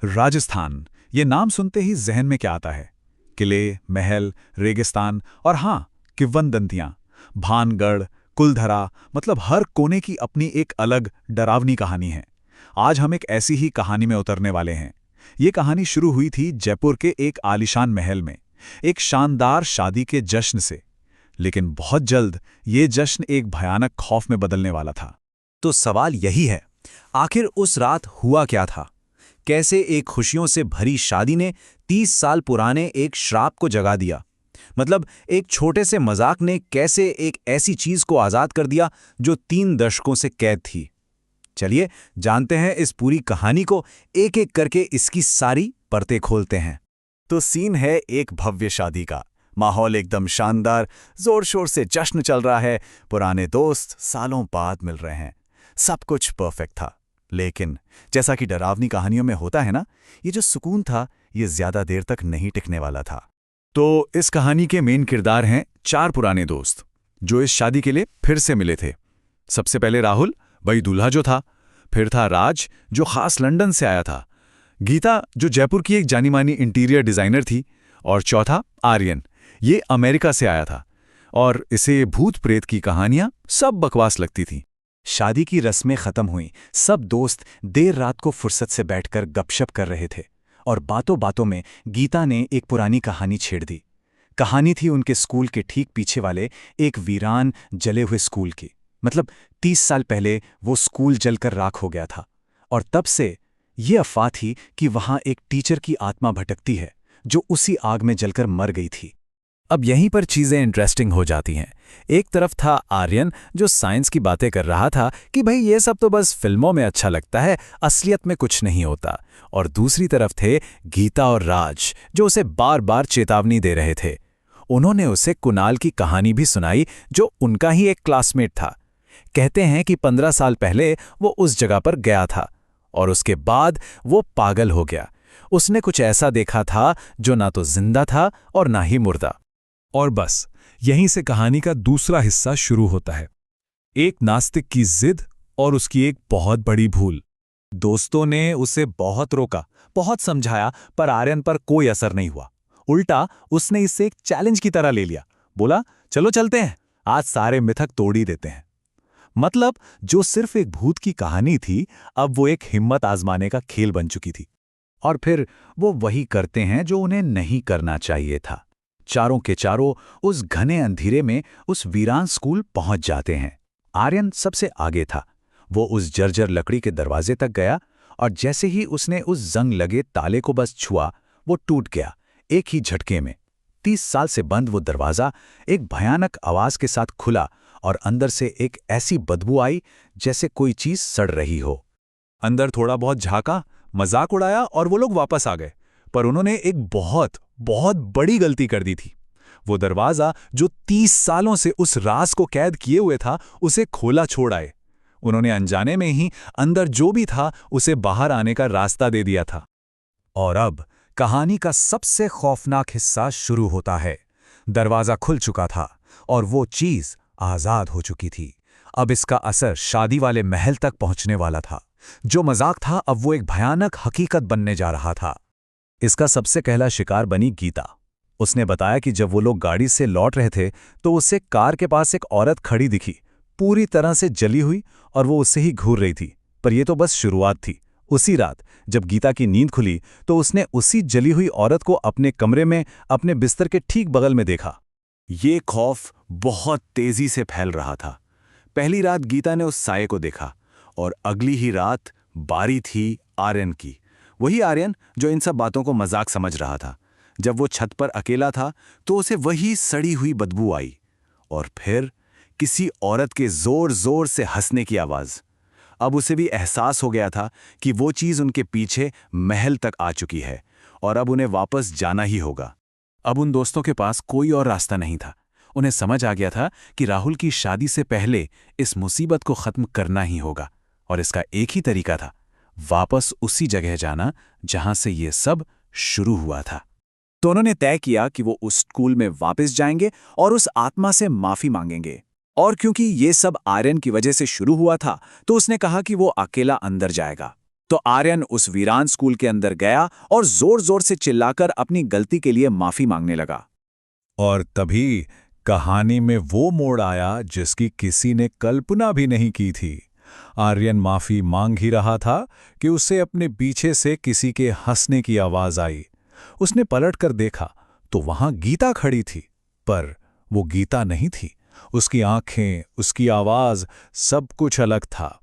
राजस्थान, ये नाम सुनते ही जहन में क्या आता है? किले, महल, रेगिस्तान और हाँ, किंवदंतियां। भानगढ़, कुलधरा, मतलब हर कोने की अपनी एक अलग डरावनी कहानी है। आज हम एक ऐसी ही कहानी में उतरने वाले हैं। ये कहानी शुरू हुई थी जयपुर के एक आलीशान महल में, एक शानदार शादी के जश्न से। लेकिन बहुत जल्द ये जश्न एक भयानक खौफ में बदलने वाला था। तो सवाल यही है, आखिर उस रात हुआ क्या था? कैसे एक खुशियों से भरी शादी ने 30 साल पुराने एक श्राप को जगा दिया? मतलब एक छोटे से मजाक ने कैसे एक ऐसी चीज को आजाद कर दिया जो 3 दशकों से कैद थी? चलिए जानते हैं इस पूरी कहानी को, एक एक करके इसकी सारी परतें खोलते हैं। तो सीन है एक भव्य शादी का। माहौल एकदम शानदार, जोर शोर से जश्न चल रहा है, पुराने दोस्त सालों बाद मिल रहे हैं, सब कुछ परफेक्ट था। लेकिन जैसा कि डरावनी कहानियों में होता है ना, ये जो सुकून था ये ज्यादा देर तक नहीं टिकने वाला था। तो इस कहानी के मेन किरदार हैं 4 पुराने दोस्त जो इस शादी के लिए फिर से मिले थे। सबसे पहले राहुल, वही दूल्हा जो था। फिर था राज, जो खास लंदन से आया था। गीता, जो जयपुर की एक जानी मानी इंटीरियर डिजाइनर थी। और चौथा आर्यन, ये अमेरिका से आया था। और इसे भूत प्रेत की कहानियां सब बकवास लगती थीं। शादी की रस्में खत्म हुईं, सब दोस्त देर रात को फुर्सत से बैठकर गपशप कर रहे थे। और बातों बातों में गीता ने एक पुरानी कहानी छेड़ दी। कहानी थी उनके स्कूल के ठीक पीछे वाले एक वीरान जले हुए स्कूल की। मतलब 30 साल पहले वो स्कूल जलकर राख हो गया था। और तब से ये अफवाह थी कि वहां एक टीचर की आत्मा भटकती है जो उसी आग में जलकर मर गई थी। अब यहीं पर चीजें इंटरेस्टिंग हो जाती हैं। एक तरफ था आर्यन, जो साइंस की बातें कर रहा था कि भाई ये सब तो बस फिल्मों में अच्छा लगता है, असलियत में कुछ नहीं होता। और दूसरी तरफ थे गीता और राज, जो उसे बार बार चेतावनी दे रहे थे। उन्होंने उसे कुणाल की कहानी भी सुनाई, जो उनका ही एक क्लासमेट था। कहते हैं कि 15 साल पहले वो उस जगह पर गया था और उसके बाद वो पागल हो गया। उसने कुछ ऐसा देखा था जो ना तो जिंदा था और ना ही मुर्दा। और बस यहीं से कहानी का दूसरा हिस्सा शुरू होता है। एक नास्तिक की जिद और उसकी एक बहुत बड़ी भूल। दोस्तों ने उसे बहुत रोका, बहुत समझाया, पर आर्यन पर कोई असर नहीं हुआ। उल्टा उसने इसे एक चैलेंज की तरह ले लिया। बोला, चलो चलते हैं, आज सारे मिथक तोड़ ही देते हैं। मतलब जो सिर्फ एक भूत की कहानी थी, अब वो एक हिम्मत आजमाने का खेल बन चुकी थी। और फिर वो वही करते हैं जो उन्हें नहीं करना चाहिए था। चारों के चारों उस घने अंधेरे में उस वीरान स्कूल पहुंच जाते हैं। आर्यन सबसे आगे था। वो उस जर्जर लकड़ी के दरवाजे तक गया और जैसे ही उसने उस जंग लगे ताले को बस छुआ, वो टूट गया एक ही झटके में। 30 साल से बंद वो दरवाजा एक भयानक आवाज के साथ खुला और अंदर से एक ऐसी बदबू आई जैसे कोई चीज सड़ रही हो। अंदर थोड़ा बहुत झांका, मजाक उड़ाया और वो लोग वापस आ गए। पर उन्होंने एक बहुत बहुत बड़ी गलती कर दी थी। वो दरवाजा जो 30 सालों से उस राज को कैद किए हुए था, उसे खोला छोड़ आए। उन्होंने अनजाने में ही अंदर जो भी था उसे बाहर आने का रास्ता दे दिया था। और अब कहानी का सबसे खौफनाक हिस्सा शुरू होता है। दरवाजा खुल चुका था और वो चीज आजाद हो चुकी थी। अब इसका असर शादी वाले महल तक पहुंचने वाला था। जो मजाक था अब वो एक भयानक हकीकत बनने जा रहा था। इसका सबसे पहला शिकार बनी गीता। उसने बताया कि जब वो लोग गाड़ी से लौट रहे थे तो उसे कार के पास एक औरत खड़ी दिखी, पूरी तरह से जली हुई, और वो उससे ही घूर रही थी। पर यह तो बस शुरुआत थी। उसी रात जब गीता की नींद खुली तो उसने उसी जली हुई औरत को अपने कमरे में अपने बिस्तर के ठीक बगल में देखा। ये खौफ बहुत तेजी से फैल रहा था। पहली रात गीता ने उस साये को देखा और अगली ही रात बारी थी आर्यन की। वही आर्यन जो इन सब बातों को मजाक समझ रहा था। जब वो छत पर अकेला था तो उसे वही सड़ी हुई बदबू आई और फिर किसी औरत के जोर जोर से हंसने की आवाज। अब उसे भी एहसास हो गया था कि वो चीज उनके पीछे महल तक आ चुकी है और अब उन्हें वापस जाना ही होगा। अब उन दोस्तों के पास कोई और रास्ता नहीं था। उन्हें समझ आ गया था कि राहुल की शादी से पहले इस मुसीबत को खत्म करना ही होगा और इसका एक ही तरीका था, वापस उसी जगह जाना जहां से ये सब शुरू हुआ था। तो उन्होंने तय किया कि वो उस स्कूल में वापस जाएंगे और उस आत्मा से माफी मांगेंगे। और क्योंकि ये सब आर्यन की वजह से शुरू हुआ था तो उसने कहा कि वो अकेला अंदर जाएगा। तो आर्यन उस वीरान स्कूल के अंदर गया और जोर जोर से चिल्लाकर अपनी गलती के लिए माफी मांगने लगा। और तभी कहानी में वो मोड़ आया जिसकी किसी ने कल्पना भी नहीं की थी। आर्यन माफी मांग ही रहा था कि उसे अपने पीछे से किसी के हंसने की आवाज आई। उसने पलटकर देखा तो वहां गीता खड़ी थी, पर वो गीता नहीं थी। उसकी आंखें, उसकी आवाज, सब कुछ अलग था।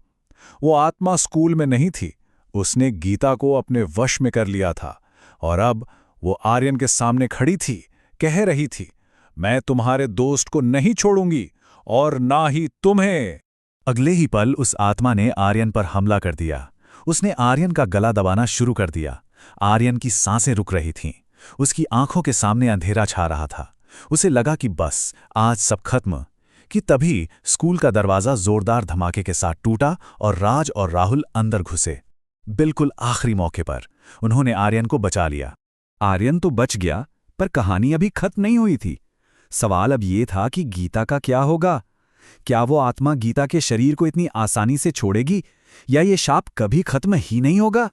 वो आत्मा स्कूल में नहीं थी। उसने गीता को अपने वश में कर लिया था और अब वो आर्यन के सामने खड़ी थी, कह रही थी, मैं तुम्हारे दोस्त को नहीं छोड़ूंगी और ना ही तुम्हें। अगले ही पल उस आत्मा ने आर्यन पर हमला कर दिया। उसने आर्यन का गला दबाना शुरू कर दिया। आर्यन की सांसें रुक रही थीं। उसकी आंखों के सामने अंधेरा छा रहा था। उसे लगा कि बस आज सब खत्म। कि तभी स्कूल का दरवाजा जोरदार धमाके के साथ टूटा और राज और राहुल अंदर घुसे। बिल्कुल आखिरी मौके पर उन्होंने आर्यन को बचा लिया। आर्यन तो बच गया, पर कहानी अभी खत्म नहीं हुई थी। सवाल अब ये था कि गीता का क्या होगा? क्या वो आत्मा गीता के शरीर को इतनी आसानी से छोड़ेगी, या ये शाप कभी खत्म ही नहीं होगा?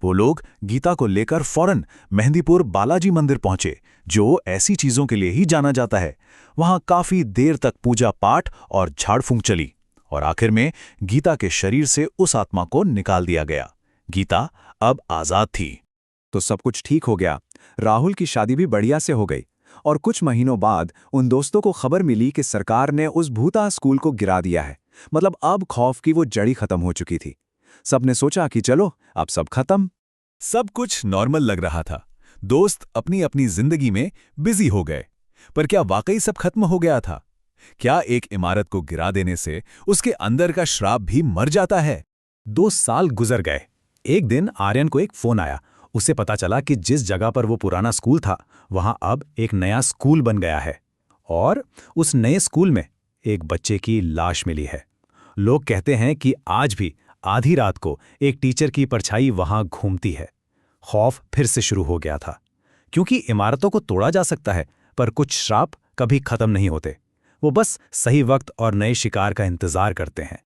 वो लोग गीता को लेकर फौरन मेहंदीपुर बालाजी मंदिर पहुंचे, जो ऐसी चीजों के लिए ही जाना जाता है। वहां काफी देर तक पूजा पाठ और झाड़ फूंक चली और आखिर में गीता के शरीर से उस आत्मा को निकाल दिया गया। गीता अब आजाद थी। तो सब कुछ ठीक हो गया। राहुल की शादी भी बढ़िया से हो गई और कुछ महीनों बाद उन दोस्तों को खबर मिली कि सरकार ने उस भूता स्कूल को गिरा दिया है। मतलब अब खौफ की वो जड़ी खत्म हो चुकी थी। सबने सोचा कि चलो अब सब खत्म। सब कुछ नॉर्मल लग रहा था। दोस्त अपनी अपनी जिंदगी में बिजी हो गए। पर क्या वाकई सब खत्म हो गया था? क्या एक इमारत को गिरा देने से उसके अंदर का श्राप भी मर जाता है? 2 साल गुजर गए। एक दिन आर्यन को एक फोन आया। उसे पता चला कि जिस जगह पर वो पुराना स्कूल था, वहां अब एक नया स्कूल बन गया है और उस नए स्कूल में एक बच्चे की लाश मिली है। लोग कहते हैं कि आज भी आधी रात को एक टीचर की परछाई वहां घूमती है। खौफ फिर से शुरू हो गया था, क्योंकि इमारतों को तोड़ा जा सकता है, पर कुछ श्राप कभी खत्म नहीं होते। वो बस सही वक्त और नए शिकार का इंतजार करते हैं।